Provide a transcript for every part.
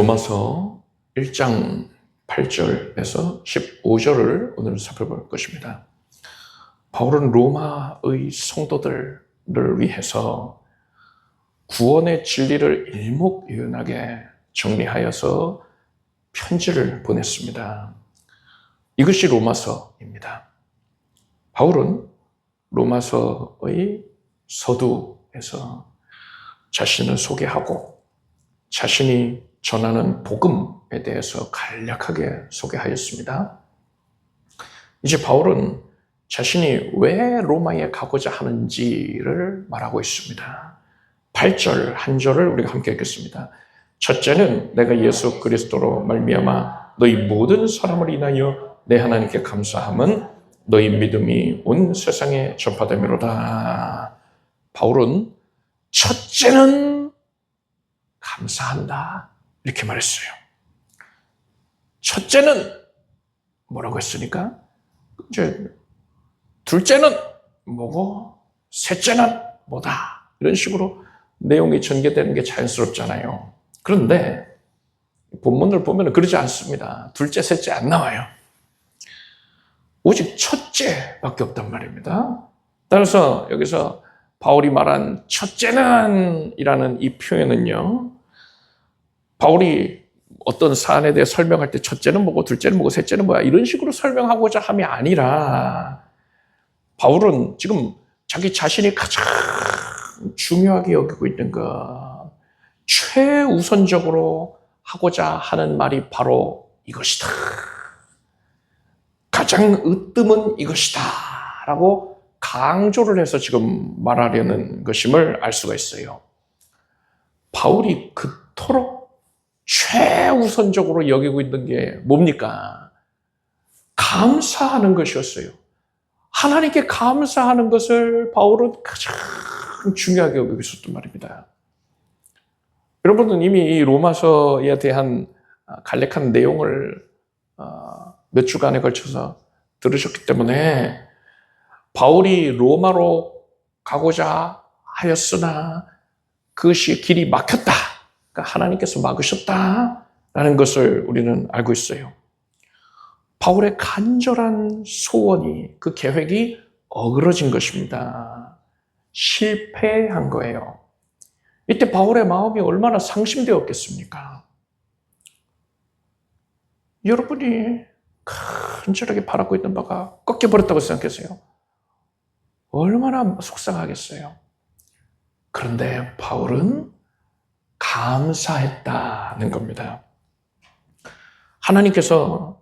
로마서 1장 8절에서 15절을 오늘 살펴볼 것입니다. 바울은 로마의 성도들을 위해서 구원의 진리를 일목요연하게 정리하여서 편지를 보냈습니다. 이것이 로마서입니다. 바울은 로마서의 서두에서 자신을 소개하고 자신이 전하는 복음에 대해서 간략하게 소개하였습니다. 이제 바울은 자신이 왜 로마에 가고자 하는지를 말하고 있습니다. 8절 한 절을 우리가 함께 읽겠습니다. 첫째는 내가 예수 그리스도로 말미암아 너희 모든 사람을 인하여 내 하나님께 감사함은 너희 믿음이 온 세상에 전파됨이로다. 바울은 첫째는 감사한다 이렇게 말했어요. 첫째는 뭐라고 했으니까 이제 둘째는 뭐고 셋째는 뭐다 이런 식으로 내용이 전개되는 게 자연스럽잖아요. 그런데 본문을 보면 그러지 않습니다. 둘째 셋째 안 나와요. 오직 첫째밖에 없단 말입니다. 따라서 여기서 바울이 말한 첫째는 이라는 이 표현은요, 바울이 어떤 사안에 대해 설명할 때 첫째는 뭐고 둘째는 뭐고 셋째는 뭐야 이런 식으로 설명하고자 함이 아니라 바울은 지금 자기 자신이 가장 중요하게 여기고 있는 것, 최우선적으로 하고자 하는 말이 바로 이것이다. 가장 으뜸은 이것이다 라고 강조를 해서 지금 말하려는 것임을 알 수가 있어요. 바울이 그토록 최우선적으로 여기고 있는 게 뭡니까? 감사하는 것이었어요. 하나님께 감사하는 것을 바울은 가장 중요하게 여기고 있었단 말입니다. 여러분은 이미 이 로마서에 대한 간략한 내용을 몇 주간에 걸쳐서 들으셨기 때문에 바울이 로마로 가고자 하였으나 그것이 길이 막혔다. 그러니까 하나님께서 막으셨다라는 것을 우리는 알고 있어요. 바울의 간절한 소원이, 그 계획이 어그러진 것입니다. 실패한 거예요. 이때 바울의 마음이 얼마나 상심되었겠습니까? 여러분이 간절하게 바라고 있는 바가 꺾여버렸다고 생각했어요. 얼마나 속상하겠어요. 그런데 바울은 감사했다는 겁니다. 하나님께서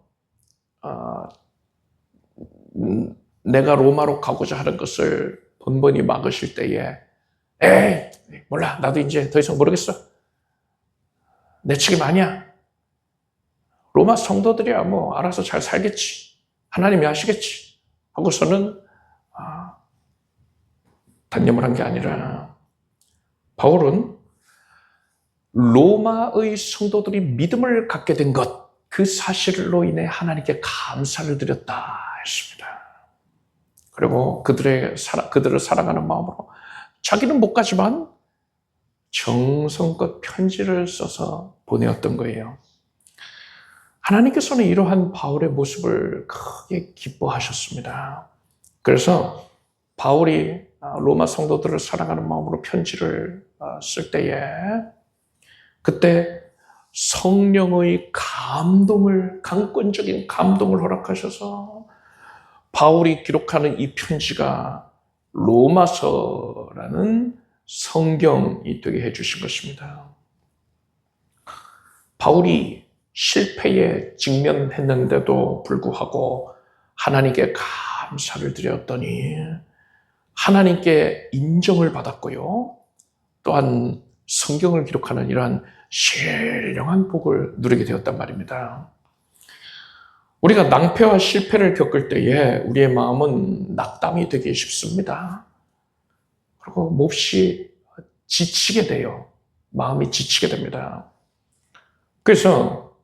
내가 로마로 가고자 하는 것을 번번이 막으실 때에 에이 몰라 나도 이제 더 이상 모르겠어. 내 책임 아니야. 로마 성도들이야 뭐 알아서 잘 살겠지. 하나님이 하시겠지. 하고서는 단념을 한 게 아니라 바울은 로마의 성도들이 믿음을 갖게 된 것, 그 사실로 인해 하나님께 감사를 드렸다 했습니다. 그리고 그들을 사랑하는 마음으로 자기는 못 가지만 정성껏 편지를 써서 보내었던 거예요. 하나님께서는 이러한 바울의 모습을 크게 기뻐하셨습니다. 그래서 바울이 로마 성도들을 사랑하는 마음으로 편지를 쓸 때에 그때 성령의 감동을, 강권적인 감동을 허락하셔서 바울이 기록하는 이 편지가 로마서라는 성경이 되게 해주신 것입니다. 바울이 실패에 직면했는데도 불구하고 하나님께 감사를 드렸더니 하나님께 인정을 받았고요. 또한 성경을 기록하는 이러한 신령한 복을 누리게 되었단 말입니다. 우리가 낭패와 실패를 겪을 때에 우리의 마음은 낙담이 되기 쉽습니다. 그리고 몹시 지치게 돼요. 마음이 지치게 됩니다. 그래서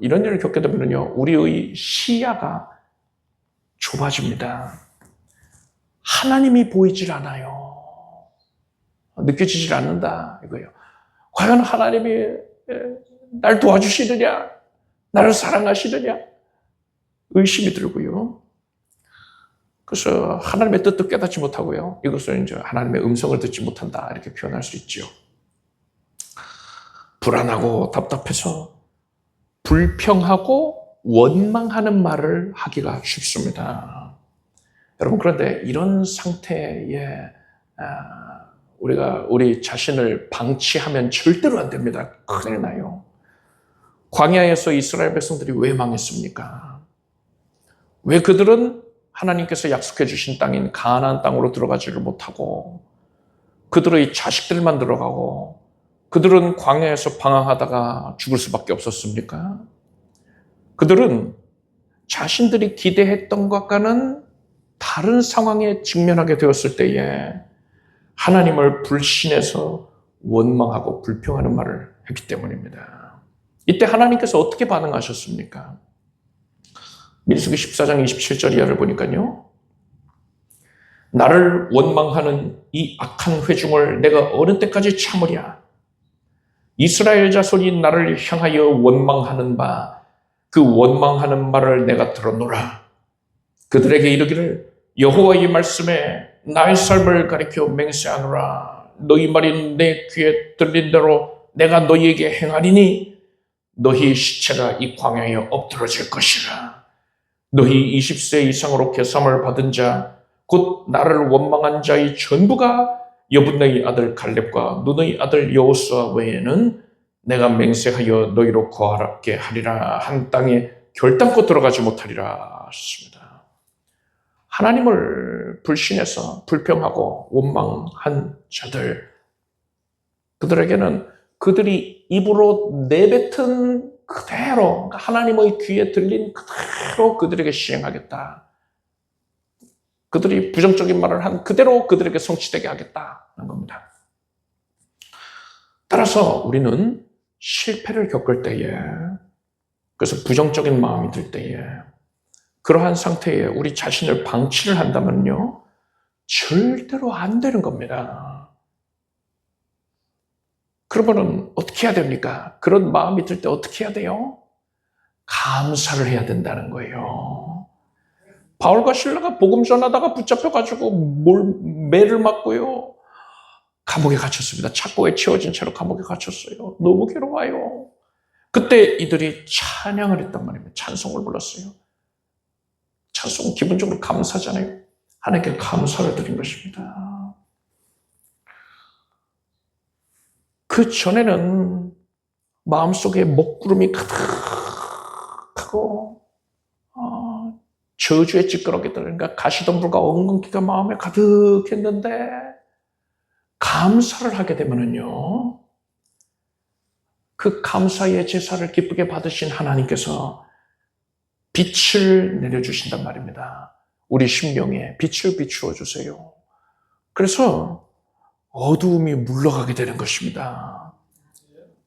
이런 일을 겪게 되면요, 우리의 시야가 좁아집니다. 하나님이 보이질 않아요. 느껴지질 않는다 이거예요. 과연 하나님이 날 도와주시느냐? 나를 사랑하시느냐? 의심이 들고요. 그래서 하나님의 뜻도 깨닫지 못하고요. 이것을 이제 하나님의 음성을 듣지 못한다. 이렇게 표현할 수 있죠. 불안하고 답답해서 불평하고 원망하는 말을 하기가 쉽습니다. 여러분, 그런데 이런 상태에 우리 자신을 방치하면 절대로 안 됩니다. 큰일 나요. 광야에서 이스라엘 백성들이 왜 망했습니까? 왜 그들은 하나님께서 약속해 주신 땅인 가나안 땅으로 들어가지를 못하고 그들의 자식들만 들어가고 그들은 광야에서 방황하다가 죽을 수밖에 없었습니까? 그들은 자신들이 기대했던 것과는 다른 상황에 직면하게 되었을 때에 하나님을 불신해서 원망하고 불평하는 말을 했기 때문입니다. 이때 하나님께서 어떻게 반응하셨습니까? 민수기 14장 27절 이하를 보니까요. 나를 원망하는 이 악한 회중을 내가 어느 때까지 참으랴? 이스라엘 자손이 나를 향하여 원망하는 바 그 원망하는 말을 내가 들었노라. 그들에게 이르기를 여호와의 말씀에 나의 삶을 가리켜 맹세하노라. 너희 말이 내 귀에 들린 대로 내가 너희에게 행하리니 너희 시체가 이 광야에 엎드러질 것이라. 너희 20세 이상으로 계삼을 받은 자 곧 나를 원망한 자의 전부가 여분의 아들 갈렙과 눈의 아들 여호수아 외에는 내가 맹세하여 너희로 거하게 하리라. 한 땅에 결단코 들어가지 못하리라 하셨습니다. 하나님을 불신해서 불평하고 원망한 자들, 그들에게는 그들이 입으로 내뱉은 그대로, 하나님의 귀에 들린 그대로 그들에게 시행하겠다. 그들이 부정적인 말을 한 그대로 그들에게 성취되게 하겠다는 겁니다. 따라서 우리는 실패를 겪을 때에, 그래서 부정적인 마음이 들 때에, 그러한 상태에 우리 자신을 방치를 한다면요, 절대로 안 되는 겁니다. 그러면은 어떻게 해야 됩니까? 그런 마음이 들 때 어떻게 해야 돼요? 감사를 해야 된다는 거예요. 바울과 실라가 복음 전하다가 붙잡혀가지고 매를 맞고요, 감옥에 갇혔습니다. 착고에 채워진 채로 감옥에 갇혔어요. 너무 괴로워요. 그때 이들이 찬양을 했단 말입니다. 찬송을 불렀어요. 찬송은 기본적으로 감사잖아요. 하나님께 감사를 드린 것입니다. 그 전에는 마음속에 먹구름이 가득하고 저주의 찌꺼러기들, 그러니까 가시덤불과 엉겅퀴가 마음에 가득했는데 감사를 하게 되면은요, 그 감사의 제사를 기쁘게 받으신 하나님께서 빛을 내려주신단 말입니다. 우리 심령에 빛을 비추어 주세요. 그래서 어두움이 물러가게 되는 것입니다.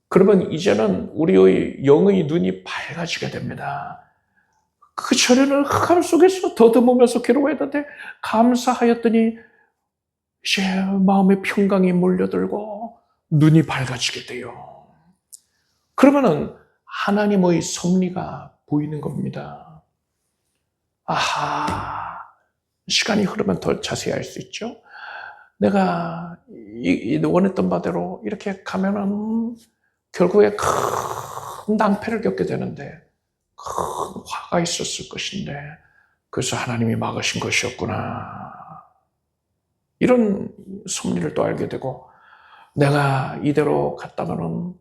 그러면 이제는 우리의 영의 눈이 밝아지게 됩니다. 그 전에는 흑암 속에서 더듬으면서 괴로워했는데 감사하였더니 이제 마음의 평강이 몰려들고 눈이 밝아지게 돼요. 그러면은 하나님의 섭리가 보이는 겁니다. 아하, 시간이 흐르면 더 자세히 알 수 있죠. 내가 원했던 바대로 이렇게 가면은 결국에 큰 낭패를 겪게 되는데, 큰 화가 있었을 것인데, 그래서 하나님이 막으신 것이었구나. 이런 섭리를 또 알게 되고, 내가 이대로 갔다가는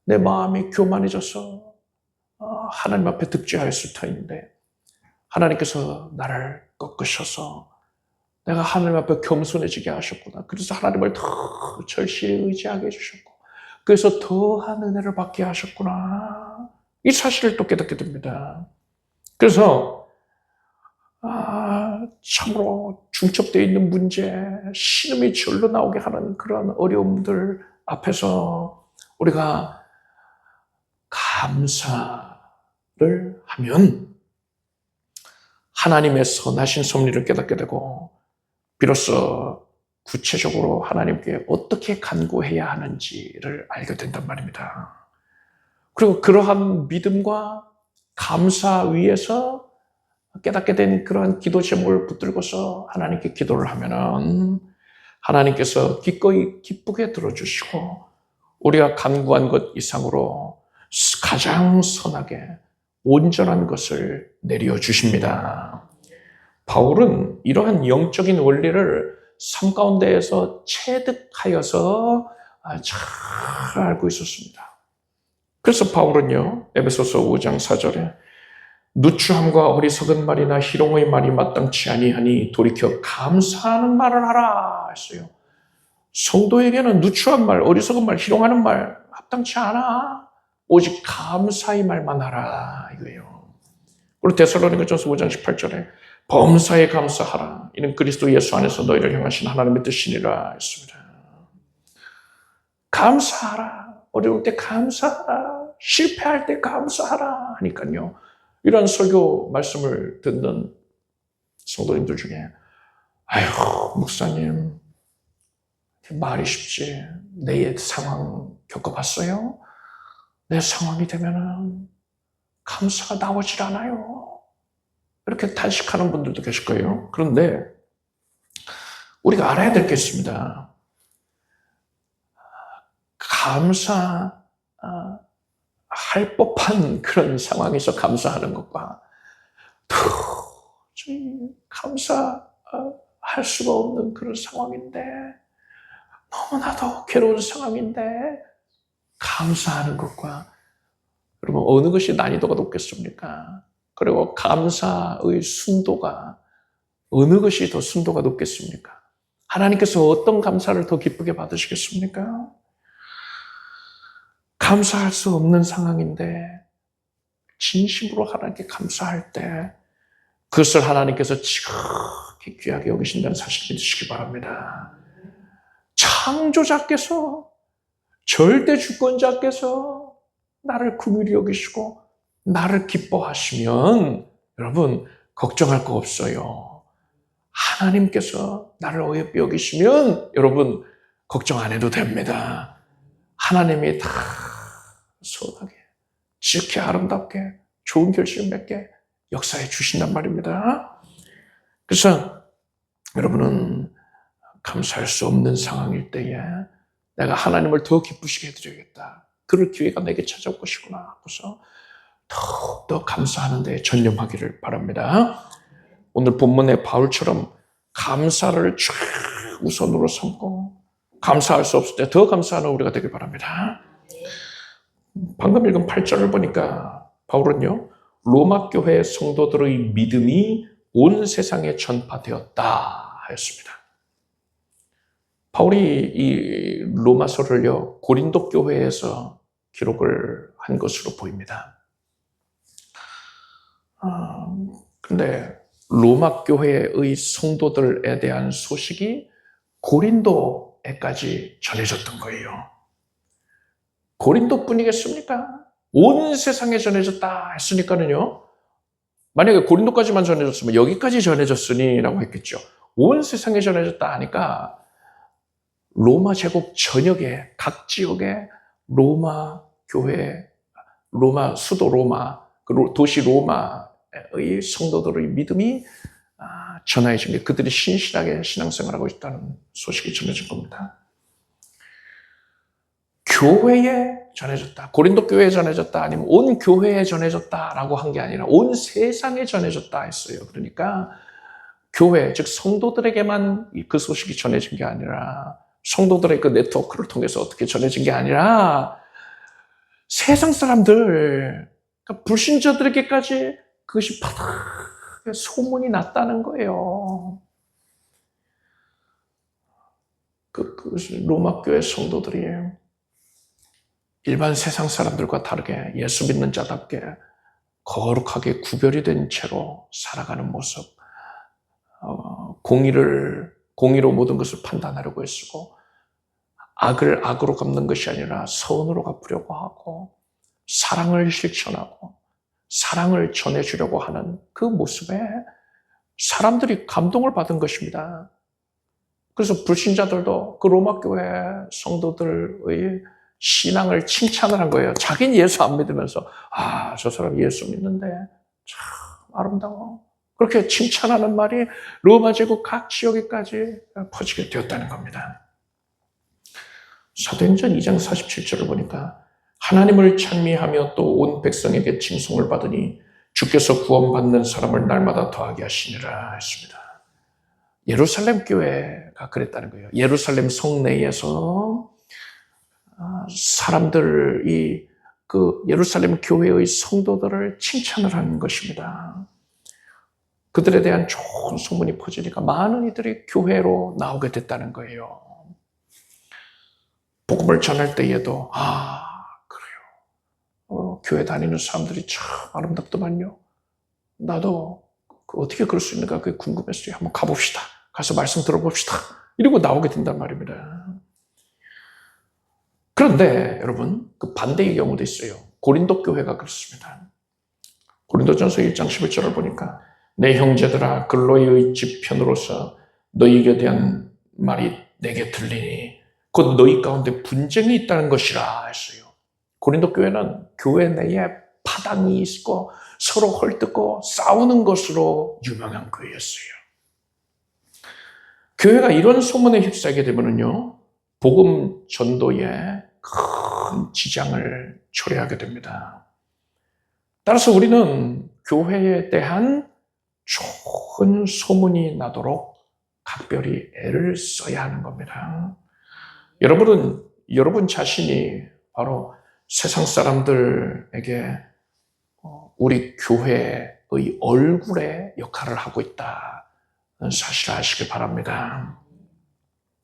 내 마음이 교만해져서 하나님 앞에 득죄하였을 터인데 하나님께서 나를 꺾으셔서 내가 하나님 앞에 겸손해지게 하셨구나. 그래서 하나님을 더 절실히 의지하게 해주셨고, 그래서 더한 은혜를 받게 하셨구나. 이 사실을 또 깨닫게 됩니다. 그래서 참으로 중첩되어 있는 문제, 신음이 절로 나오게 하는 그런 어려움들 앞에서 우리가 감사를 하면 하나님의 선하신 섭리를 깨닫게 되고, 비로소 구체적으로 하나님께 어떻게 간구해야 하는지를 알게 된단 말입니다. 그리고 그러한 믿음과 감사 위에서 깨닫게 된 그러한 기도 제목을 붙들고서 하나님께 기도를 하면은 하나님께서 기꺼이 기쁘게 들어주시고 우리가 간구한 것 이상으로 가장 선하게 온전한 것을 내려주십니다. 바울은 이러한 영적인 원리를 삶 가운데에서 체득하여서 잘 알고 있었습니다. 그래서 바울은요, 에베소서 5장 4절에 누추함과 어리석은 말이나 희롱의 말이 마땅치 아니하니 돌이켜 감사하는 말을 하라 했어요. 성도에게는 누추한 말, 어리석은 말, 희롱하는 말 합당치 않아. 오직 감사의 말만 하라 이거예요. 그리고 데살로니가전서 5장 18절에 범사에 감사하라. 이는 그리스도 예수 안에서 너희를 향하신 하나님의 뜻이니라 했습니다. 감사하라. 어려울 때 감사하라. 실패할 때 감사하라 하니까요. 이런 설교 말씀을 듣는 성도님들 중에 아휴 목사님 말이 쉽지 내 상황 겪어봤어요? 내 상황이 되면은 감사가 나오질 않아요. 이렇게 탄식하는 분들도 계실 거예요. 그런데 우리가 알아야 될 게 있습니다. 감사할 법한 그런 상황에서 감사하는 것과 도저히 감사할 수가 없는 그런 상황인데 너무나도 괴로운 상황인데 감사하는 것과 여러분 어느 것이 난이도가 높겠습니까? 그리고 감사의 순도가 어느 것이 더 순도가 높겠습니까? 하나님께서 어떤 감사를 더 기쁘게 받으시겠습니까? 감사할 수 없는 상황인데 진심으로 하나님께 감사할 때 그것을 하나님께서 지극히 귀하게 여기신다는 사실 믿으시기 바랍니다. 창조자께서 절대 주권자께서 나를 긍휼히 여기시고 나를 기뻐하시면 여러분 걱정할 거 없어요. 하나님께서 나를 어여삐 여기시면 여러분 걱정 안 해도 됩니다. 하나님이 다 선하게 지극히 아름답게 좋은 결실을 맺게 역사해 주신단 말입니다. 그래서 여러분은 감사할 수 없는 상황일 때에 내가 하나님을 더 기쁘시게 해드려야겠다. 그럴 기회가 내게 찾아올 것이구나 하고서 더욱더 감사하는 데 전념하기를 바랍니다. 오늘 본문의 바울처럼 감사를 최우선으로 삼고 감사할 수 없을 때 더 감사하는 우리가 되길 바랍니다. 방금 읽은 8절을 보니까 바울은요, 로마 교회 성도들의 믿음이 온 세상에 전파되었다 하였습니다. 바울이 이 로마서를요, 고린도 교회에서 기록을 한 것으로 보입니다. 그런데 로마 교회의 성도들에 대한 소식이 고린도에까지 전해졌던 거예요. 고린도뿐이겠습니까? 온 세상에 전해졌다 했으니까는요. 만약에 고린도까지만 전해졌으면 여기까지 전해졌으니라고 했겠죠. 온 세상에 전해졌다 하니까 로마 제국 전역에 각 지역에 로마 교회, 로마 수도 로마, 도시 로마의 성도들의 믿음이 전해진 게 그들이 신실하게 신앙생활하고 있다는 소식이 전해진 겁니다. 교회에 전해졌다. 고린도 교회에 전해졌다. 아니면 온 교회에 전해졌다라고 한 게 아니라 온 세상에 전해졌다 했어요. 그러니까 교회, 즉 성도들에게만 그 소식이 전해진 게 아니라 성도들의 그 네트워크를 통해서 어떻게 전해진 게 아니라 세상 사람들, 그러니까 불신자들에게까지 그것이 바닥에 소문이 났다는 거예요. 그 로마 교회 성도들이 일반 세상 사람들과 다르게 예수 믿는 자답게 거룩하게 구별이 된 채로 살아가는 모습, 공의로 모든 것을 판단하려고 애쓰고 악을 악으로 갚는 것이 아니라 선으로 갚으려고 하고 사랑을 실천하고 사랑을 전해주려고 하는 그 모습에 사람들이 감동을 받은 것입니다. 그래서 불신자들도 그 로마 교회 성도들의 신앙을 칭찬을 한 거예요. 자기는 예수 안 믿으면서 저 사람 예수 믿는데 참 아름다워. 그렇게 칭찬하는 말이 로마 제국 각 지역에까지 퍼지게 되었다는 겁니다. 사도행전 2장 47절을 보니까 하나님을 찬미하며 또 온 백성에게 칭송을 받으니 주께서 구원받는 사람을 날마다 더하게 하시니라 했습니다. 예루살렘 교회가 그랬다는 거예요. 예루살렘 성내에서 사람들이 그 예루살렘 교회의 성도들을 칭찬을 하는 것입니다. 그들에 대한 좋은 소문이 퍼지니까 많은 이들이 교회로 나오게 됐다는 거예요. 복음을 전할 때에도 그래요. 교회 다니는 사람들이 참 아름답더만요. 나도 어떻게 그럴 수 있는가 그게 궁금했어요. 한번 가봅시다. 가서 말씀 들어봅시다. 이러고 나오게 된단 말입니다. 그런데 여러분 그 반대의 경우도 있어요. 고린도 교회가 그렇습니다. 고린도전서 1장 11절을 보니까 내 형제들아 글로이의 집편으로서 너희에게 대한 말이 내게 들리니 곧 너희 가운데 분쟁이 있다는 것이라 했어요. 고린도 교회는 교회 내에 파당이 있고 서로 헐뜯고 싸우는 것으로 유명한 교회였어요. 교회가 이런 소문에 휩싸이게 되면요, 복음 전도에 큰 지장을 초래하게 됩니다. 따라서 우리는 교회에 대한 좋은 소문이 나도록 각별히 애를 써야 하는 겁니다. 여러분 자신이 바로 세상 사람들에게 우리 교회의 얼굴의 역할을 하고 있다는 사실을 아시기 바랍니다.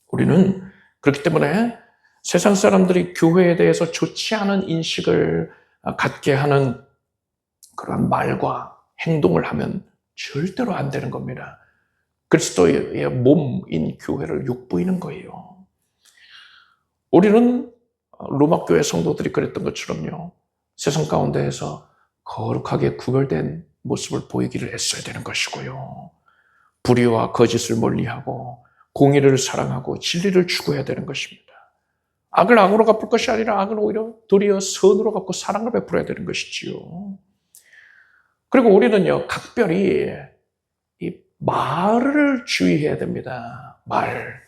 우리는 그렇기 때문에 세상 사람들이 교회에 대해서 좋지 않은 인식을 갖게 하는 그런 말과 행동을 하면 절대로 안 되는 겁니다. 그리스도의 몸인 교회를 욕보이는 거예요. 우리는 로마 교회 성도들이 그랬던 것처럼요, 세상 가운데에서 거룩하게 구별된 모습을 보이기를 애써야 되는 것이고요. 불의와 거짓을 멀리하고 공의를 사랑하고 진리를 추구해야 되는 것입니다. 악을 악으로 갚을 것이 아니라 악을 오히려 도리어 선으로 갚고 사랑을 베풀어야 되는 것이지요. 그리고 우리는요, 각별히 이 말을 주의해야 됩니다. 말.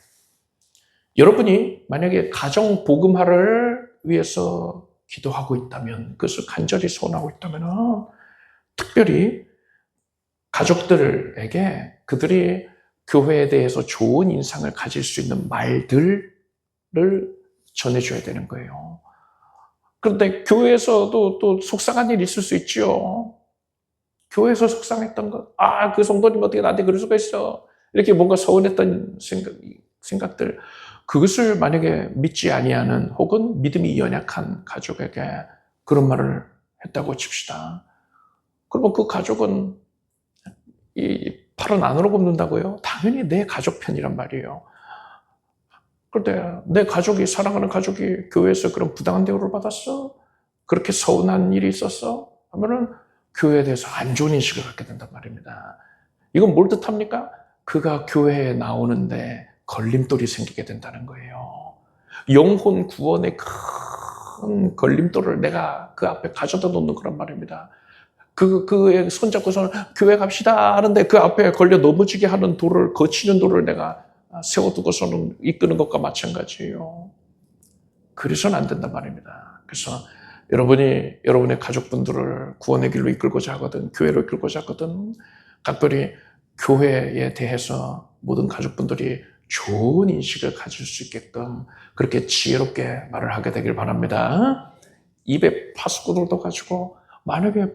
여러분이 만약에 가정 복음화를 위해서 기도하고 있다면, 그것을 간절히 소원하고 있다면 특별히 가족들에게 그들이 교회에 대해서 좋은 인상을 가질 수 있는 말들을 전해줘야 되는 거예요. 그런데 교회에서도 또 속상한 일이 있을 수 있죠. 교회에서 속상했던 것, 그 성도님 어떻게 나한테 그럴 수가 있어, 이렇게 뭔가 서운했던 생각들, 그것을 만약에 믿지 아니하는 혹은 믿음이 연약한 가족에게 그런 말을 했다고 칩시다. 그러면 그 가족은 이 팔은 안으로 굽는다고요? 당연히 내 가족 편이란 말이에요. 그런데 내 가족이, 사랑하는 가족이 교회에서 그런 부당한 대우를 받았어? 그렇게 서운한 일이 있었어? 하면은 교회에 대해서 안 좋은 인식을 갖게 된단 말입니다. 이건 뭘 뜻합니까? 그가 교회에 나오는데 걸림돌이 생기게 된다는 거예요. 영혼 구원의 큰 걸림돌을 내가 그 앞에 가져다 놓는 그런 말입니다. 그의 손잡고서 교회 갑시다 하는데 그 앞에 걸려 넘어지게 하는 돌을, 거치는 돌을 내가 세워두고서는 이끄는 것과 마찬가지예요. 그래서는 안 된단 말입니다. 그래서 여러분이 여러분의 가족분들을 구원의 길로 이끌고자 하거든, 교회로 이끌고자 하거든, 각별히 교회에 대해서 모든 가족분들이 좋은 인식을 가질 수 있게끔 그렇게 지혜롭게 말을 하게 되길 바랍니다. 입에 파수꾼들도 가지고 만약에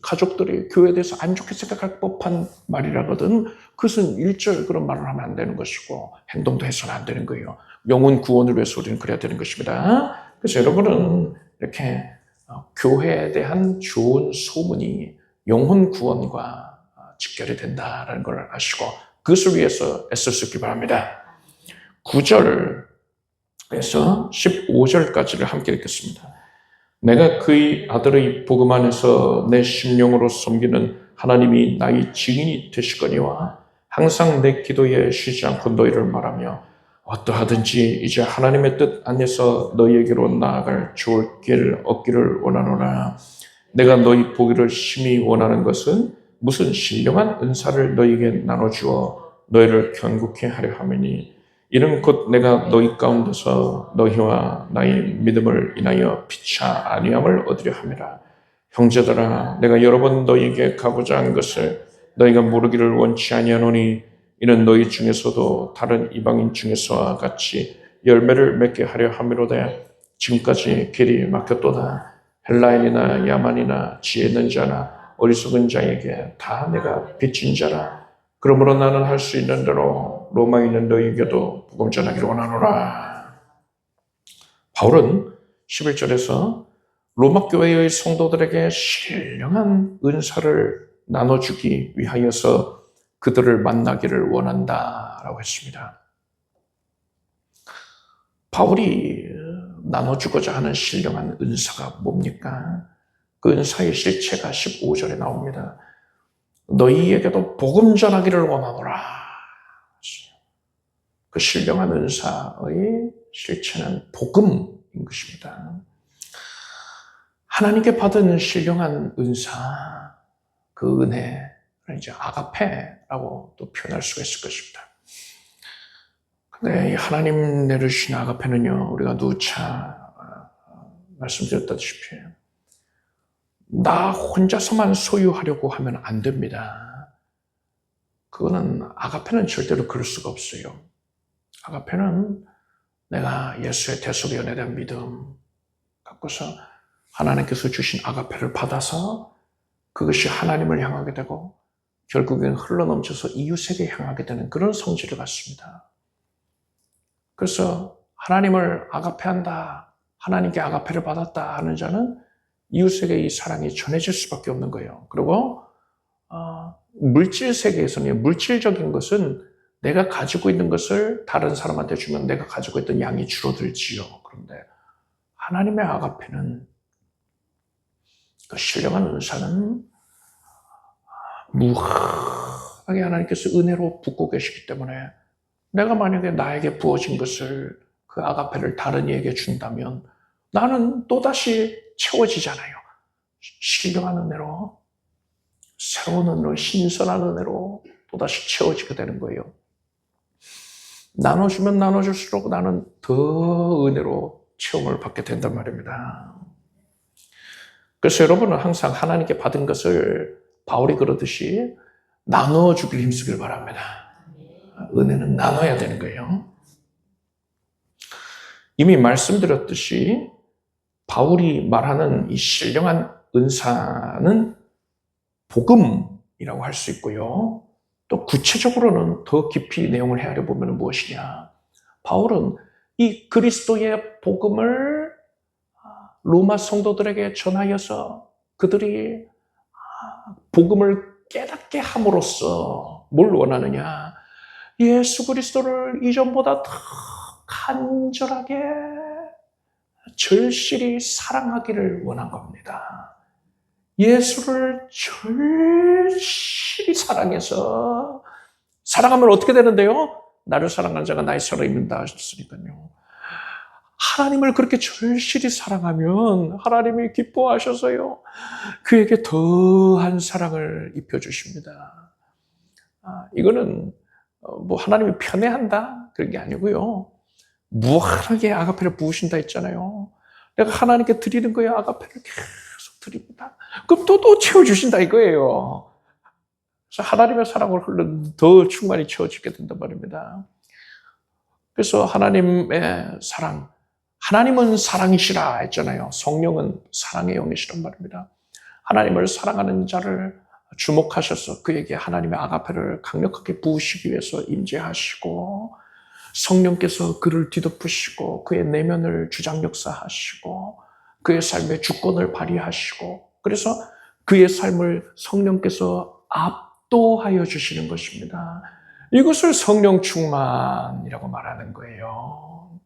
가족들이 교회에 대해서 안 좋게 생각할 법한 말이라거든, 그것은 일절 그런 말을 하면 안 되는 것이고 행동도 해서는 안 되는 거예요. 영혼 구원을 위해서 우리는 그래야 되는 것입니다. 그래서 여러분은 이렇게 교회에 대한 좋은 소문이 영혼 구원과 직결이 된다는 걸 아시고 그것을 위해서 애쓸 수 있길 바랍니다. 9절에서 15절까지를 함께 읽겠습니다. 내가 그의 아들의 복음 안에서 내 심령으로 섬기는 하나님이 나의 증인이 되시거니와 항상 내 기도에 쉬지 않고 너희를 말하며 어떠하든지 이제 하나님의 뜻 안에서 너희에게로 나아갈 좋을 길 얻기를 원하노라. 내가 너희 보기를 심히 원하는 것은 무슨 신령한 은사를 너희에게 나눠주어 너희를 견고케 하려 함이니 이는 곧 내가 너희 가운데서 너희와 나의 믿음을 인하여 피차 안위함을 얻으려 함이라. 형제들아, 내가 여러 번 너희에게 가고자 한 것을 너희가 모르기를 원치 아니하노니 이는 너희 중에서도 다른 이방인 중에서와 같이 열매를 맺게 하려 함이로되 지금까지 길이 막혔도다. 헬라인이나 야만이나 지혜 있는 자나 어리석은 자에게 다 내가 빚진 자라. 그러므로 나는 할 수 있는 대로 로마에 있는 너희에게도 복음 전하기를 원하노라. 바울은 11절에서 로마 교회의 성도들에게 신령한 은사를 나눠주기 위하여서 그들을 만나기를 원한다라고 했습니다. 바울이 나눠주고자 하는 신령한 은사가 뭡니까? 그 은사의 실체가 15절에 나옵니다. 너희에게도 복음 전하기를 원하노라. 그 신령한 은사의 실체는 복음인 것입니다. 하나님께 받은 신령한 은사, 그 은혜를 이제 아가페라고 또 표현할 수가 있을 것입니다. 근데 하나님 내려주신 아가페는요, 우리가 누차 말씀드렸다시피 나 혼자서만 소유하려고 하면 안 됩니다. 그거는 아가페는 절대로 그럴 수가 없어요. 아가페는 내가 예수의 대속의 은혜에 대한 믿음 갖고서 하나님께서 주신 아가페를 받아서 그것이 하나님을 향하게 되고 결국엔 흘러넘쳐서 이웃에게 향하게 되는 그런 성질을 갖습니다. 그래서 하나님을 아가페한다, 하나님께 아가페를 받았다 하는 자는 이웃에게 이 사랑이 전해질 수밖에 없는 거예요. 그리고 물질 세계에서는 물질적인 것은 내가 가지고 있는 것을 다른 사람한테 주면 내가 가지고 있던 양이 줄어들지요. 그런데 하나님의 아가페는 그 신령한 은사는 무한하게 하나님께서 은혜로 붓고 계시기 때문에 내가 만약에 나에게 부어진 것을 그 아가페를 다른 이에게 준다면 나는 또다시 채워지잖아요. 신령한 은혜로, 새로운 은혜로, 신선한 은혜로 또다시 채워지게 되는 거예요. 나눠주면 나눠줄수록 나는 더 은혜로 체험을 받게 된단 말입니다. 그래서 여러분은 항상 하나님께 받은 것을 바울이 그러듯이 나눠주길 힘쓰길 바랍니다. 은혜는 나눠야 되는 거예요. 이미 말씀드렸듯이 바울이 말하는 이 신령한 은사는 복음이라고 할 수 있고요. 또 구체적으로는 더 깊이 내용을 헤아려 보면 무엇이냐. 바울은 이 그리스도의 복음을 로마 성도들에게 전하여서 그들이 복음을 깨닫게 함으로써 뭘 원하느냐. 예수 그리스도를 이전보다 더 간절하게 절실히 사랑하기를 원한 겁니다. 예수를 절실히 사랑해서 사랑하면 어떻게 되는데요? 나를 사랑하는 자가 나의 사랑을 입는다 하셨으니까요. 하나님을 그렇게 절실히 사랑하면 하나님이 기뻐하셔서요. 그에게 더한 사랑을 입혀주십니다. 이거는 뭐 하나님이 편애한다? 그런 게 아니고요. 무한하게 아가페를 부으신다 했잖아요. 내가 하나님께 드리는 거예요. 아가페를 계속 드립니다. 그럼 또 채워주신다 이거예요. 그래서 하나님의 사랑을 흘러 더 충만히 채워지게 된단 말입니다. 그래서 하나님의 사랑, 하나님은 사랑이시라 했잖아요. 성령은 사랑의 영이시란 말입니다. 하나님을 사랑하는 자를 주목하셔서 그에게 하나님의 아가페를 강력하게 부으시기 위해서 임재하시고 성령께서 그를 뒤덮으시고 그의 내면을 주장역사하시고 그의 삶에 주권을 발휘하시고 그래서 그의 삶을 성령께서 압도하여 주시는 것입니다. 이것을 성령 충만이라고 말하는 거예요.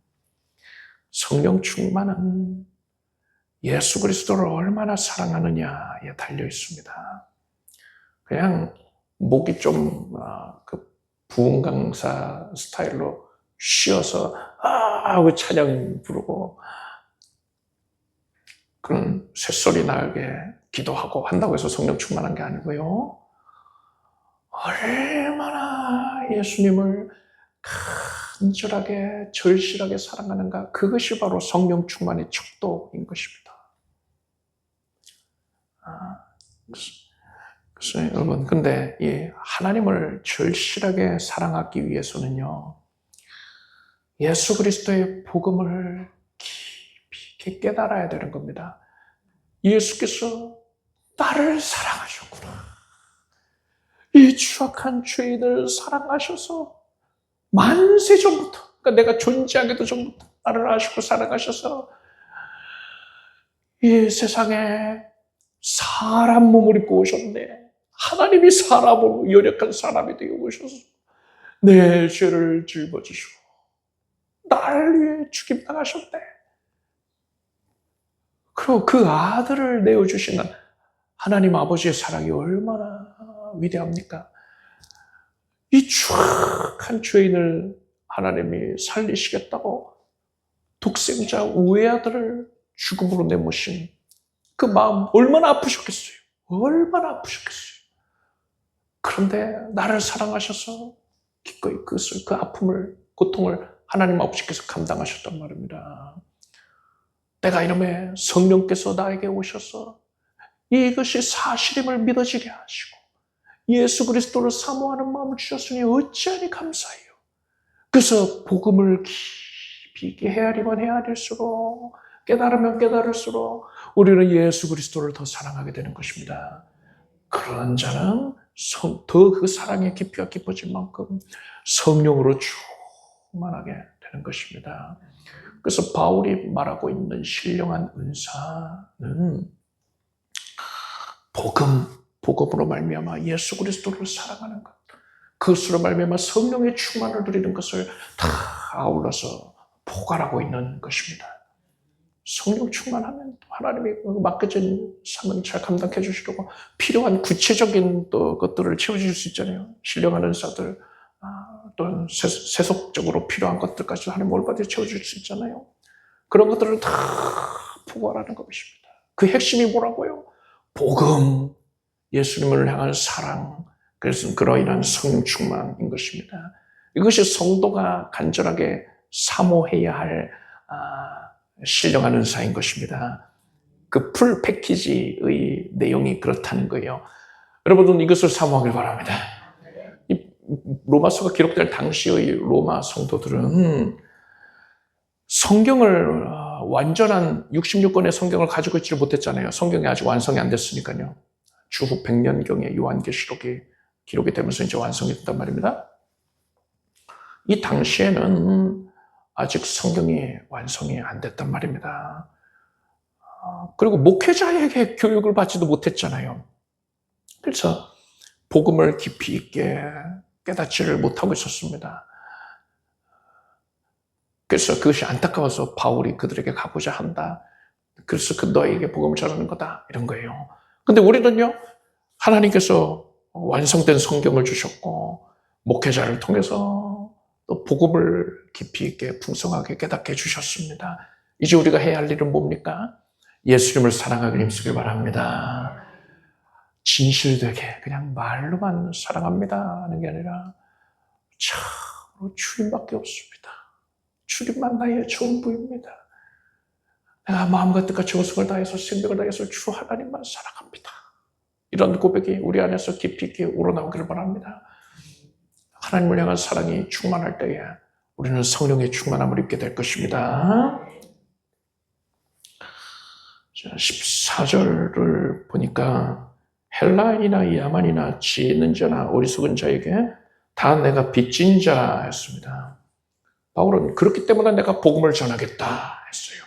성령 충만은 예수 그리스도를 얼마나 사랑하느냐에 달려 있습니다. 그냥 목이 좀 부흥 강사 스타일로 쉬어서 하고 찬양 부르고 그런 쇳소리 나게 기도하고 한다고 해서 성령 충만한 게 아니고요. 얼마나 예수님을 간절하게 절실하게 사랑하는가, 그것이 바로 성령 충만의 척도인 것입니다. 그래서 여러분, 근데 이 하나님을 절실하게 사랑하기 위해서는요, 예수 그리스도의 복음을 깊이 깨달아야 되는 겁니다. 예수께서 나를 사랑하셨구나. 이 추악한 죄인을 사랑하셔서 만세 전부터, 그러니까 내가 존재하기도 전부터 나를 아시고 사랑하셔서 이 세상에 사람 몸을 입고 오셨네. 하나님이 사람으로 연약한 사람이 되어 오셔서 내 죄를 짊어지시고 나를 위해 죽임당하셨네. 그리고 그 아들을 내어주시는 하나님 아버지의 사랑이 얼마나 위대합니까? 이 추악한 죄인을 하나님이 살리시겠다고 독생자 외아들을 죽음으로 내모신 그 마음 얼마나 아프셨겠어요. 얼마나 아프셨겠어요. 그런데 나를 사랑하셔서 기꺼이 그것을, 그 아픔을, 고통을 하나님 아버지께서 감당하셨단 말입니다. 내가 이름에 성령께서 나에게 오셔서 이것이 사실임을 믿어지게 하시고 예수 그리스도를 사모하는 마음을 주셨으니 어찌하니 감사해요. 그래서 복음을 깊이 있게 헤아리면 헤아릴수록, 깨달으면 깨달을수록 우리는 예수 그리스도를 더 사랑하게 되는 것입니다. 그런 자는 더 그 사랑의 깊이가 깊어질 만큼 성령으로 충만하게 되는 것입니다. 그래서 바울이 말하고 있는 신령한 은사는 복음으로 말미암아 예수 그리스도를 사랑하는 것, 그것으로 말미암아 성령의 충만을 누리는 것을 다 아울러서 포괄하고 있는 것입니다. 성령 충만하면 하나님이 맡겨진 삶을 잘 감당해 주시려고 필요한 구체적인 또 것들을 채워주실 수 있잖아요. 신령한 은사들, 또는 세속적으로 필요한 것들까지 하나님 올바르게 채워줄 수 있잖아요. 그런 것들을 다 포괄하는 것입니다. 그 핵심이 뭐라고요? 복음, 예수님을 향한 사랑, 그래서 그러한 성령 충만인 것입니다. 이것이 성도가 간절하게 사모해야 할 신령한 은사인 것입니다. 그 풀 패키지의 내용이 그렇다는 거예요. 여러분은 이것을 사모하길 바랍니다. 이 로마서가 기록될 당시의 로마 성도들은 성경을 완전한 66권의 성경을 가지고 있지 못했잖아요. 성경이 아직 완성이 안 됐으니까요. 주후 100년경에 요한계시록이 기록이 되면서 이제 완성이 됐단 말입니다. 이 당시에는 아직 성경이 완성이 안 됐단 말입니다. 그리고 목회자에게 교육을 받지도 못했잖아요. 그래서 복음을 깊이 있게 깨닫지를 못하고 있었습니다. 그래서 그것이 안타까워서 바울이 그들에게 가고자 한다. 그래서 너에게 복음을 전하는 거다. 이런 거예요. 근데 우리는요, 하나님께서 완성된 성경을 주셨고, 목회자를 통해서 또 복음을 깊이 있게 풍성하게 깨닫게 해주셨습니다. 이제 우리가 해야 할 일은 뭡니까? 예수님을 사랑하길 힘쓰길 바랍니다. 진실되게 그냥 말로만 사랑합니다 하는 게 아니라 참으로 주님밖에 없습니다. 주님만 나의 전부입니다. 내가 마음과 뜻과 정성을 다해서 생명을 다해서 주 하나님만 사랑합니다. 이런 고백이 우리 안에서 깊이 있게 우러나오기를 바랍니다. 하나님을 향한 사랑이 충만할 때에 우리는 성령의 충만함을 입게 될 것입니다. 14절을 보니까 헬라인이나 야만이나 지혜 있는 자나 어리석은 자에게 다 내가 빚진 자였습니다. 바울은 그렇기 때문에 내가 복음을 전하겠다 했어요.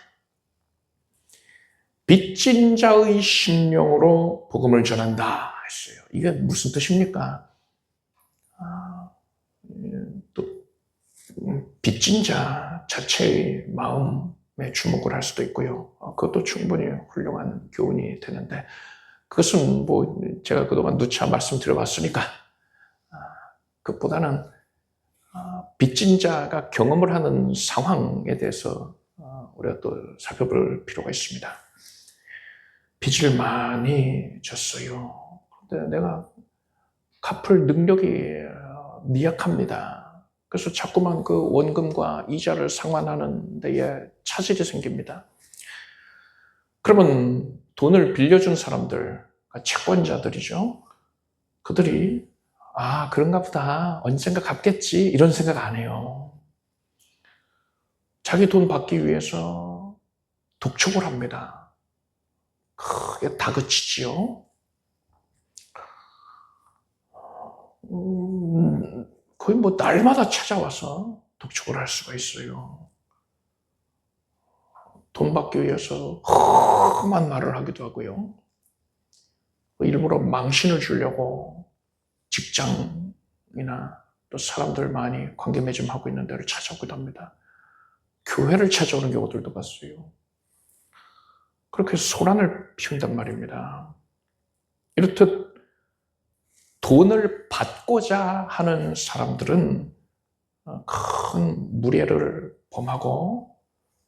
빚진 자의 심령으로 복음을 전한다 했어요. 이게 무슨 뜻입니까? 또 빚진 자 자체의 마음에 주목을 할 수도 있고요. 그것도 충분히 훌륭한 교훈이 되는데 그것은 제가 그동안 누차 말씀드려봤으니까 그것보다는 빚진 자가 경험을 하는 상황에 대해서 우리가 또 살펴볼 필요가 있습니다. 빚을 많이 졌어요. 근데 내가 갚을 능력이 미약합니다. 그래서 자꾸만 그 원금과 이자를 상환하는 데에 차질이 생깁니다. 그러면 돈을 빌려준 사람들, 채권자들이죠. 그들이 그런가 보다 언젠가 갚겠지 이런 생각 안 해요. 자기 돈 받기 위해서 독촉을 합니다. 크게 다그치지요. 거의 뭐 날마다 찾아와서 독촉을 할 수가 있어요. 돈 받기 위해서 험한 말을 하기도 하고요. 일부러 망신을 주려고 직장이나 또 사람들 많이 관계 맺음하고 있는 데를 찾아오기도 합니다. 교회를 찾아오는 경우들도 봤어요. 그렇게 소란을 피운단 말입니다. 이렇듯 돈을 받고자 하는 사람들은 큰 무례를 범하고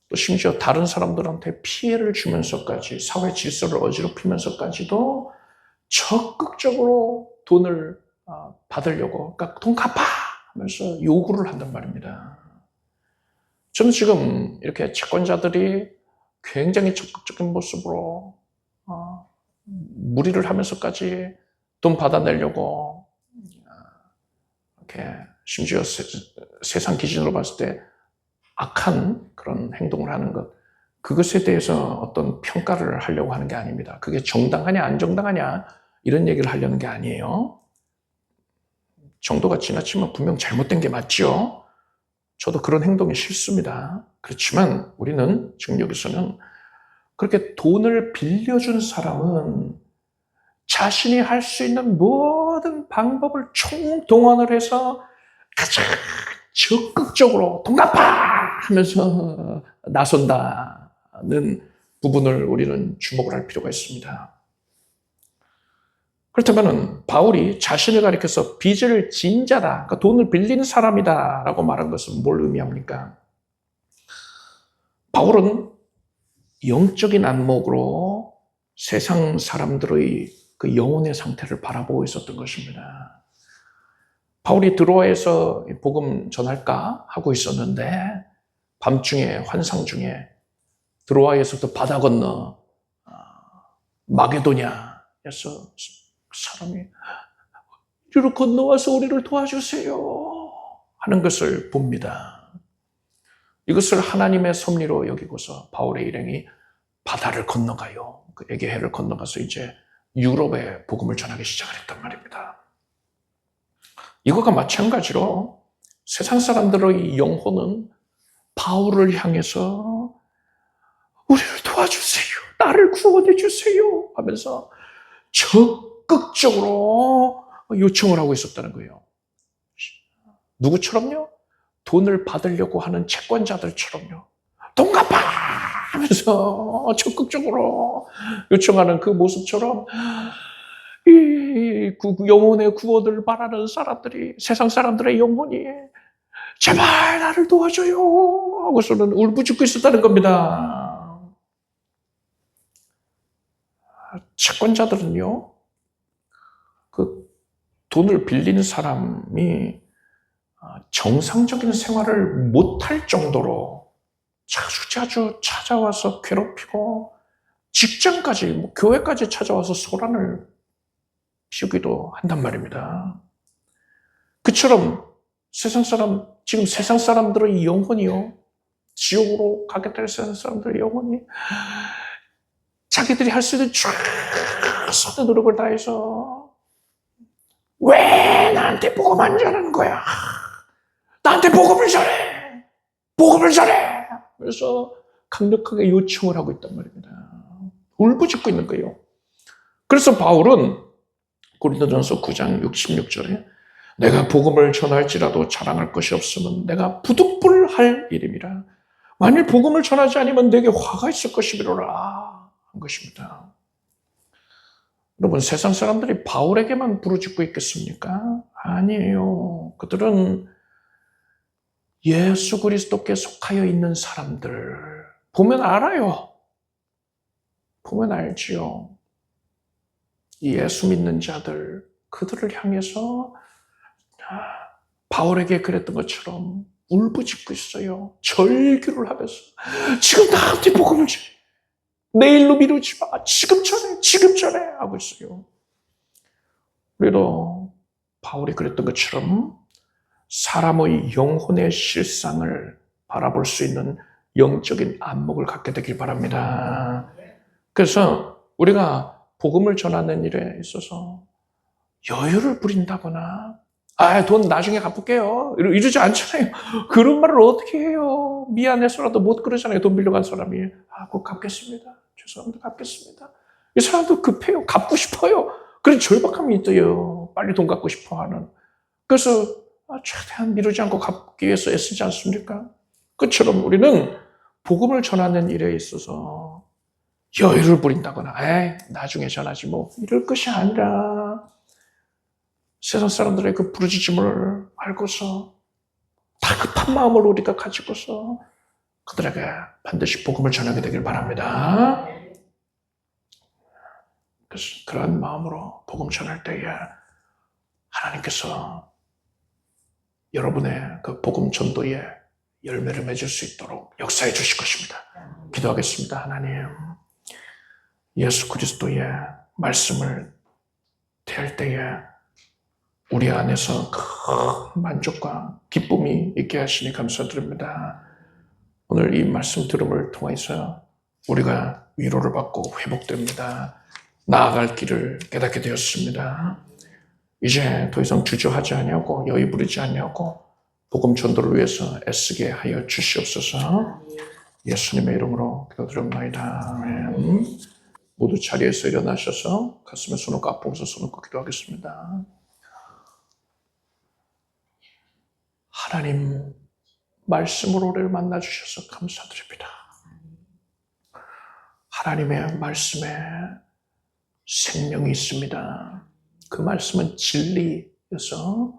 또 심지어 다른 사람들한테 피해를 주면서까지 사회 질서를 어지럽히면서까지도 적극적으로 돈을 받으려고, 그러니까 돈 갚아 하면서 요구를 한단 말입니다. 저는 지금 이렇게 채권자들이 굉장히 적극적인 모습으로 무리를 하면서까지 돈 받아내려고 이렇게 심지어 세상 기준으로 봤을 때 악한 그런 행동을 하는 것, 그것에 대해서 어떤 평가를 하려고 하는 게 아닙니다. 그게 정당하냐 안 정당하냐 이런 얘기를 하려는 게 아니에요. 정도가 지나치면 분명 잘못된 게 맞죠. 저도 그런 행동이 싫습니다. 그렇지만 우리는 지금 여기서는 그렇게 돈을 빌려준 사람은 자신이 할 수 있는 모든 방법을 총동원을 해서 가장 적극적으로 돈 갚아 하면서 나선다는 부분을 우리는 주목을 할 필요가 있습니다. 그렇다면 바울이 자신을 가리켜서 빚을 진 자다, 그러니까 돈을 빌린 사람이다 라고 말한 것은 뭘 의미합니까? 바울은 영적인 안목으로 세상 사람들의 그 영혼의 상태를 바라보고 있었던 것입니다. 바울이 드로아에서 복음 전할까 하고 있었는데 밤중에 환상 중에 드로아에서부터 바다 건너 마게도냐에서 사람이 이리로 건너와서 우리를 도와주세요 하는 것을 봅니다. 이것을 하나님의 섭리로 여기고서 바울의 일행이 바다를 건너가요. 그 에게해를 건너가서 이제 유럽에 복음을 전하기 시작을 했단 말입니다. 이것과 마찬가지로 세상 사람들의 영혼은 바울을 향해서 우리를 도와주세요, 나를 구원해 주세요 하면서 적극적으로 요청을 하고 있었다는 거예요. 누구처럼요? 돈을 받으려고 하는 채권자들처럼요. 돈 갚아 하면서 적극적으로 요청하는 그 모습처럼 이 영혼의 구원을 바라는 사람들이, 세상 사람들의 영혼이 제발 나를 도와줘요 하고서는 울부짖고 있었다는 겁니다. 채권자들은요, 그 돈을 빌린 사람이 정상적인 생활을 못할 정도로 자주 찾아와서 괴롭히고 직장까지, 교회까지 찾아와서 소란을 피우기도 한단 말입니다. 그처럼 지금 세상 사람들의 영혼이요, 지옥으로 가게 될 세상 사람들의 영혼이 자기들이 할 수 있는 최선의 노력을 다해서 왜 나한테 복음 안 전하는 거야? 나한테 복음을 전해! 복음을 전해! 그래서 강력하게 요청을 하고 있단 말입니다. 울부짖고 있는 거예요. 그래서 바울은 고린도전서 9장 66절에 내가 복음을 전할지라도 자랑할 것이 없으면 내가 부득불할 일임이라. 만일 복음을 전하지 않으면 내게 화가 있을 것이미로라 한 것입니다. 여러분, 세상 사람들이 바울에게만 부르짖고 있겠습니까? 아니에요. 그들은 예수 그리스도께 속하여 있는 사람들 보면 알아요. 보면 알지요. 예수 믿는 자들, 그들을 향해서 바울에게 그랬던 것처럼 울부짖고 있어요. 절규를 하면서 지금 나한테 복음을 줘. 내일로 미루지 마. 지금 전에 하고 있어요. 우리도 바울이 그랬던 것처럼 사람의 영혼의 실상을 바라볼 수 있는 영적인 안목을 갖게 되길 바랍니다. 그래서 우리가 복음을 전하는 일에 있어서 여유를 부린다거나 돈 나중에 갚을게요 이러지 않잖아요. 그런 말을 어떻게 해요? 미안해서라도 못 그러잖아요. 돈 빌려간 사람이 곧 갚겠습니다. 죄송합니다. 갚겠습니다. 이 사람도 급해요. 갚고 싶어요. 그런 절박함이 있어요. 빨리 돈 갚고 싶어 하는. 그래서 최대한 미루지 않고 갚기 위해서 애쓰지 않습니까? 그처럼 우리는 복음을 전하는 일에 있어서 여유를 부린다거나 나중에 전하지 뭐 이럴 것이 아니라 세상 사람들의 그 부르짖음을 알고서 다급한 마음을 우리가 가지고서 그들에게 반드시 복음을 전하게 되길 바랍니다. 그래서 그런 마음으로 복음 전할 때에 하나님께서 여러분의 그 복음 전도에 열매를 맺을 수 있도록 역사해 주실 것입니다. 기도하겠습니다. 하나님, 예수 그리스도의 말씀을 대할 때에 우리 안에서 큰 만족과 기쁨이 있게 하시니 감사드립니다. 오늘 이 말씀 들음을 통해서 우리가 위로를 받고 회복됩니다. 나아갈 길을 깨닫게 되었습니다. 이제 더 이상 주저하지 아니하고 여유 부리지 아니하고 복음 전도를 위해서 애쓰게 하여 주시옵소서. 예수님의 이름으로 기도드립니다. 아멘. 모두 자리에서 일어나셔서 가슴에 손을 얹고 앞으로서 손을 얹고 기도하겠습니다. 하나님 말씀으로 우리를 만나주셔서 감사드립니다. 하나님의 말씀에 생명이 있습니다. 그 말씀은 진리여서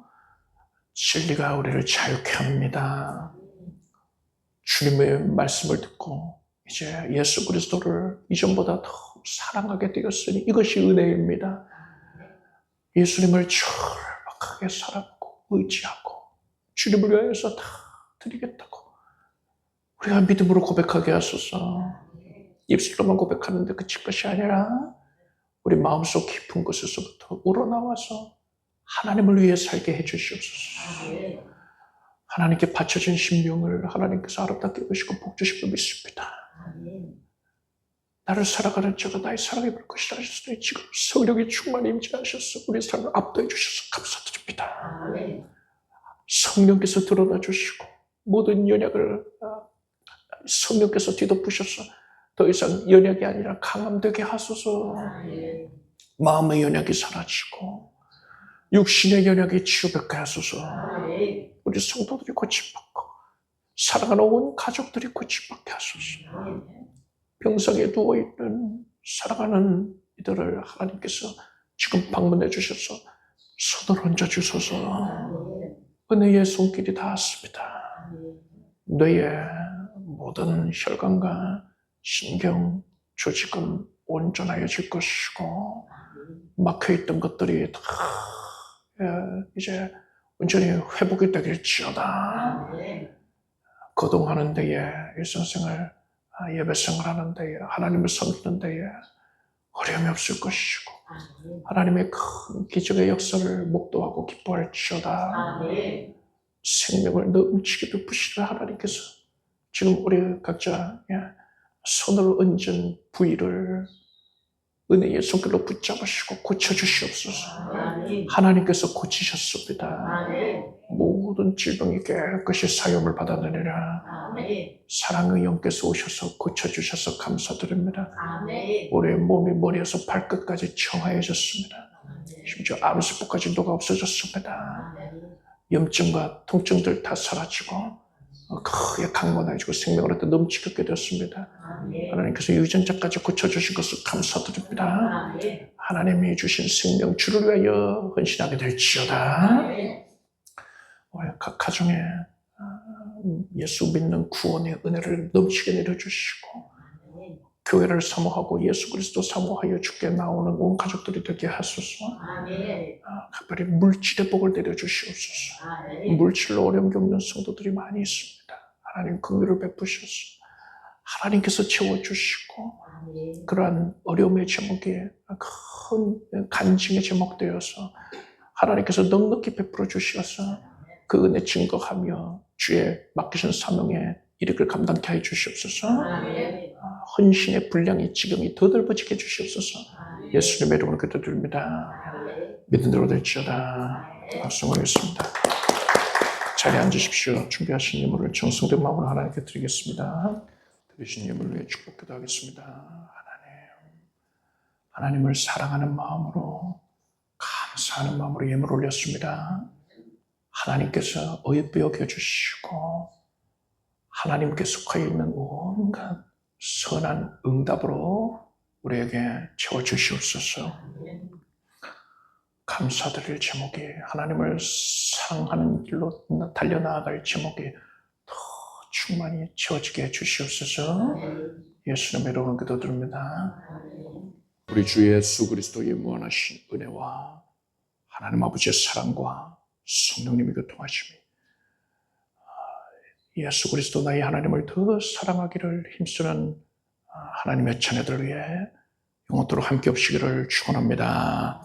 진리가 우리를 자유케 합니다. 주님의 말씀을 듣고 이제 예수 그리스도를 이전보다 더 사랑하게 되었으니 이것이 은혜입니다. 예수님을 절박하게 사랑하고 의지하고 주님을 위하여서 다 드리겠다고 우리가 믿음으로 고백하게 하소서. 입술로만 고백하는데 그칠 것이 아니라 우리 마음속 깊은 곳에서부터 우러나와서 하나님을 위해 살게 해주시옵소서. 하나님께 바쳐진 심령을 하나님께서 아름답게 입으시고 복 주시고 믿습니다. 나를 살아가는 자가 나의 사랑에 볼 것이라 하셨으니 지금 성령이 충만히 임재하셔서 우리 삶을 압도해 주셔서 감사드립니다. 성령께서 드러나 주시고 모든 연약을 성령께서 뒤덮으셔서 더 이상 연약이 아니라 강함되게 하소서. 마음의 연약이 사라지고 육신의 연약이 치유받게 하소서. 우리 성도들이 고침받고 사랑하는 온 가족들이 고침받게 하소서. 병상에 누워있는 사랑하는 이들을 하나님께서 지금 방문해 주셔서 손을 얹어주소서. 은혜의 손길이 닿았습니다. 뇌의 모든 혈관과 신경, 조직은 온전하여질 것이고 막혀있던 것들이 다 이제 온전히 회복이 되길지어다. 거동하는 데에 일상생활, 예배생활 하는 데에 하나님을 섬기는 데에 어려움이 없을 것이고 하나님의 큰 기적의 역사를 목도하고 기뻐할지어다. 생명을 넘치게 베푸시는 하나님께서 지금 우리 각자 손을 얹은 부위를 은혜의 손길로 붙잡으시고 고쳐주시옵소서. 하나님께서 고치셨습니다. 모든 질병이 깨끗이 사염을 받아내리라. 사랑의 영께서 오셔서 고쳐주셔서 감사드립니다. 우리의 몸이 머리에서 발끝까지 청하해졌습니다. 심지어 암세포까지 녹아 없어졌습니다. 염증과 통증들 다 사라지고 크게 강건해지고 생명을 얻어 넘치게 되었습니다. 하나님께서 유전자까지 고쳐주신 것을 감사드립니다. 하나님이 주신 생명 주를 위하여 헌신하게 될지어다. 각 가정에 예수 믿는 구원의 은혜를 넘치게 내려주시고 교회를 사모하고 예수 그리스도 사모하여 주께 나오는 온 가족들이 되게 하소서. 각별히 물질의 복을 내려주시옵소서. 물질로 어려움 겪는 성도들이 많이 있습니다. 하나님 긍휼을 베푸셔서 하나님께서 채워주시고 그러한 어려움의 제목이 큰 간증의 제목 되어서 하나님께서 넉넉히 베풀어 주셔서 그 은혜 증거하며 주의 맡기신 사명에 이르기를 감당케 해 주시옵소서. 헌신의 분량이 지금이 더 넓어지게 해 주시옵소서. 예수님의 이름으로 기도드립니다. 믿는 대로 될지어다. 박수하겠습니다. 자리에 앉으십시오. 준비하신 예물을 정성된 마음으로 하나님께 드리겠습니다. 드리신 예물을 위해 축복기도 하겠습니다. 하나님을 사랑하는 마음으로 감사하는 마음으로 예물 올렸습니다. 하나님께서 어여삐 여겨주시고 하나님께 속하여 있는 온갖 선한 응답으로 우리에게 채워주시옵소서. 감사드릴 제목이 하나님을 사랑하는 길로 달려나아갈 제목이 더 충만히 채워지게 해주시옵소서. 예수님의 이름으로 기도드립니다. 우리 주 예수 그리스도의 무한하신 은혜와 하나님 아버지의 사랑과 성령님의 교통하심이 예수 그리스도 나의 하나님을 더 사랑하기를 힘쓰는 하나님의 자녀들을 위해 영원토록 함께 없시기를 축원합니다.